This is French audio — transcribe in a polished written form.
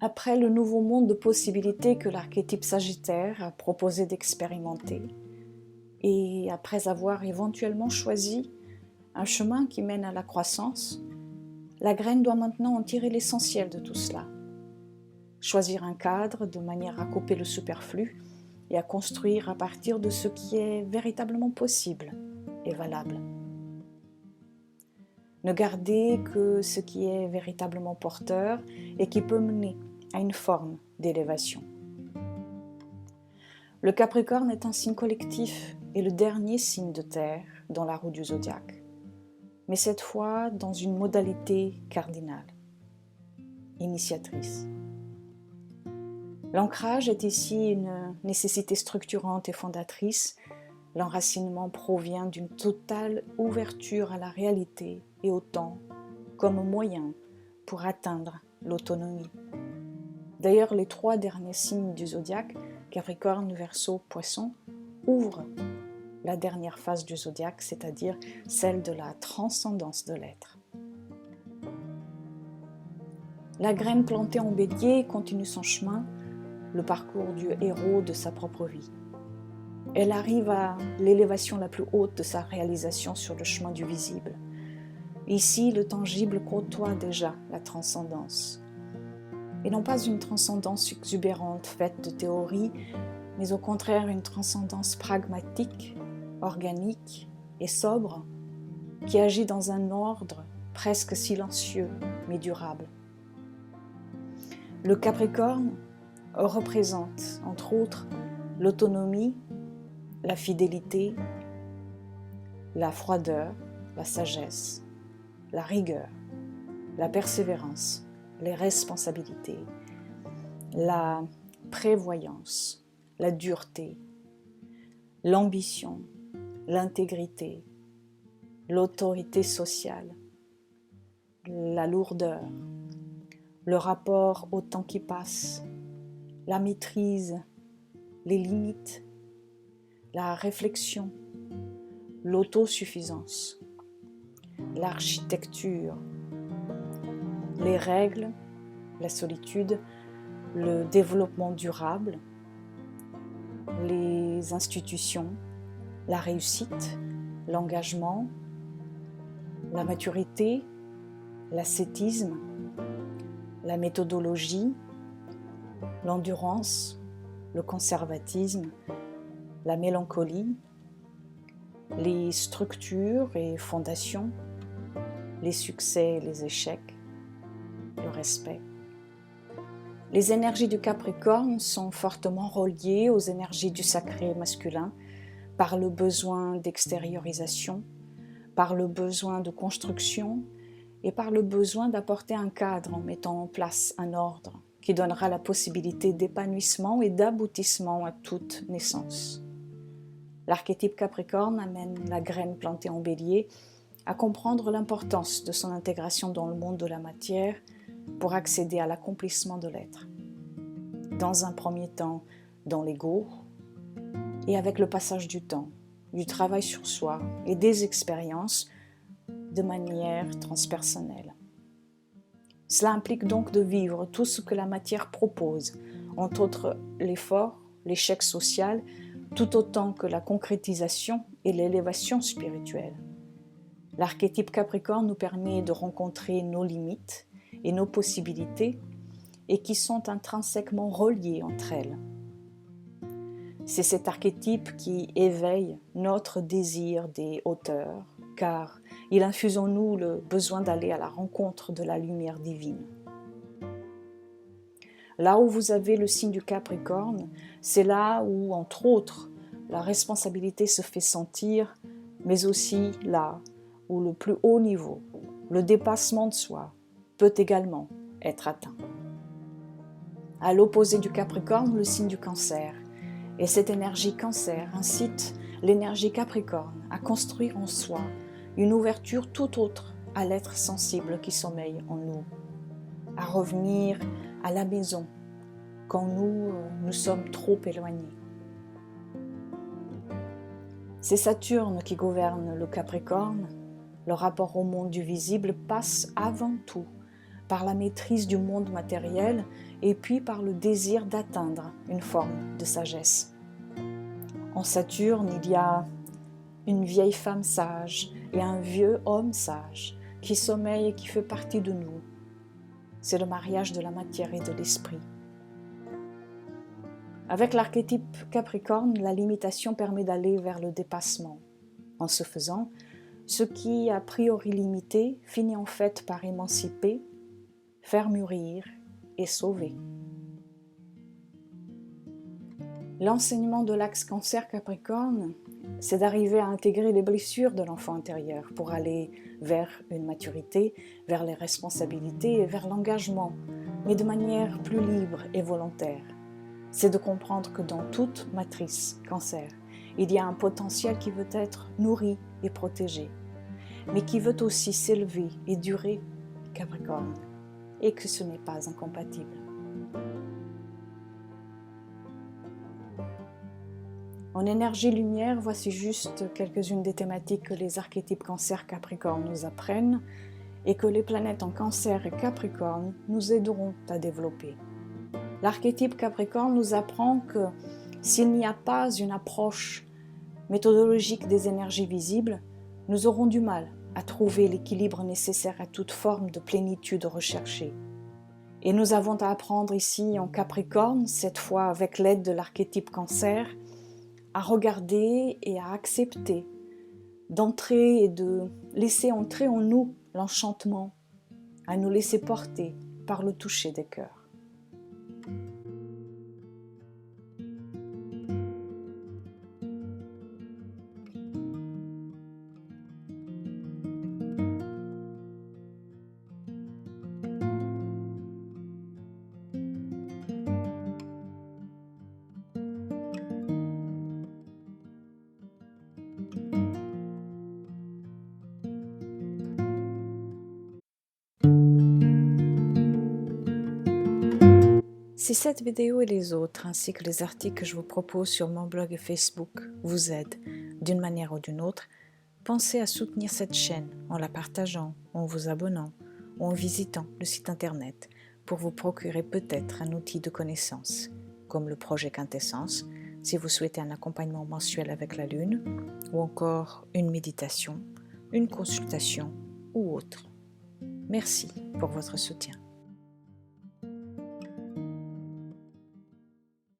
Après le nouveau monde de possibilités que l'archétype Sagittaire a proposé d'expérimenter, et après avoir éventuellement choisi un chemin qui mène à la croissance, la graine doit maintenant en tirer l'essentiel de tout cela. Choisir un cadre de manière à couper le superflu et à construire à partir de ce qui est véritablement possible et valable. Ne garder que ce qui est véritablement porteur et qui peut mener à une forme d'élévation. Le Capricorne est un signe collectif et le dernier signe de terre dans la roue du zodiaque, mais cette fois dans une modalité cardinale, initiatrice. L'ancrage est ici une nécessité structurante et fondatrice. L'enracinement provient d'une totale ouverture à la réalité et au temps comme moyen pour atteindre l'autonomie. D'ailleurs, les 3 derniers signes du zodiaque, Capricorne, Verseau, Poisson, ouvrent la dernière phase du zodiaque, c'est-à-dire celle de la transcendance de l'être. La graine plantée en Bélier continue son chemin, le parcours du héros de sa propre vie. Elle arrive à l'élévation la plus haute de sa réalisation sur le chemin du visible. Ici, le tangible côtoie déjà la transcendance. Et non pas une transcendance exubérante faite de théories, mais au contraire une transcendance pragmatique, organique et sobre, qui agit dans un ordre presque silencieux mais durable. Le Capricorne représente, entre autres, l'autonomie, la fidélité, la froideur, la sagesse, la rigueur, la persévérance, les responsabilités, la prévoyance, la dureté, l'ambition, l'intégrité, l'autorité sociale, la lourdeur, le rapport au temps qui passe, la maîtrise, les limites, la réflexion, l'autosuffisance, l'architecture, les règles, la solitude, le développement durable, les institutions, la réussite, l'engagement, la maturité, l'ascétisme, la méthodologie, l'endurance, le conservatisme, la mélancolie, les structures et fondations, les succès et les échecs, le respect. Les énergies du Capricorne sont fortement reliées aux énergies du sacré masculin par le besoin d'extériorisation, par le besoin de construction et par le besoin d'apporter un cadre en mettant en place un ordre qui donnera la possibilité d'épanouissement et d'aboutissement à toute naissance. L'archétype Capricorne amène la graine plantée en Bélier à comprendre l'importance de son intégration dans le monde de la matière pour accéder à l'accomplissement de l'être. Dans un premier temps, dans l'ego, et avec le passage du temps, du travail sur soi et des expériences de manière transpersonnelle. Cela implique donc de vivre tout ce que la matière propose, entre autres l'effort, l'échec social, tout autant que la concrétisation et l'élévation spirituelle. L'archétype Capricorne nous permet de rencontrer nos limites et nos possibilités et qui sont intrinsèquement reliées entre elles. C'est cet archétype qui éveille notre désir des hauteurs, car il infuse en nous le besoin d'aller à la rencontre de la lumière divine. Là où vous avez le signe du Capricorne, c'est là où, entre autres, la responsabilité se fait sentir, mais aussi là où le plus haut niveau, le dépassement de soi, peut également être atteint. À l'opposé du Capricorne, le signe du Cancer. Et cette énergie Cancer incite l'énergie Capricorne à construire en soi une ouverture tout autre à l'être sensible qui sommeille en nous, à revenir à la maison quand nous sommes trop éloignés. C'est Saturne qui gouverne le Capricorne. Le rapport au monde du visible passe avant tout par la maîtrise du monde matériel et puis par le désir d'atteindre une forme de sagesse. En Saturne, il y a une vieille femme sage et un vieux homme sage qui sommeille et qui fait partie de nous. C'est le mariage de la matière et de l'esprit. Avec l'archétype Capricorne, la limitation permet d'aller vers le dépassement. En ce faisant, ce qui a priori limité finit en fait par émanciper, faire mûrir et sauver. L'enseignement de l'axe Cancer-Capricorne, c'est d'arriver à intégrer les blessures de l'enfant intérieur pour aller vers une maturité, vers les responsabilités et vers l'engagement, mais de manière plus libre et volontaire. C'est de comprendre que dans toute matrice Cancer, il y a un potentiel qui veut être nourri et protégé, mais qui veut aussi s'élever et durer, Capricorne, et que ce n'est pas incompatible. En énergie lumière, voici juste quelques-unes des thématiques que les archétypes Cancer-Capricorne nous apprennent et que les planètes en Cancer et Capricorne nous aideront à développer. L'archétype Capricorne nous apprend que s'il n'y a pas une approche méthodologique des énergies visibles, nous aurons du mal à trouver l'équilibre nécessaire à toute forme de plénitude recherchée. Et nous avons à apprendre ici en Capricorne, cette fois avec l'aide de l'archétype Cancer, à regarder et à accepter, d'entrer et de laisser entrer en nous l'enchantement, à nous laisser porter par le toucher des cœurs. Si cette vidéo et les autres, ainsi que les articles que je vous propose sur mon blog et Facebook, vous aident d'une manière ou d'une autre, pensez à soutenir cette chaîne en la partageant, en vous abonnant ou en visitant le site internet pour vous procurer peut-être un outil de connaissance, comme le projet Quintessence, si vous souhaitez un accompagnement mensuel avec la Lune, ou encore une méditation, une consultation ou autre. Merci pour votre soutien.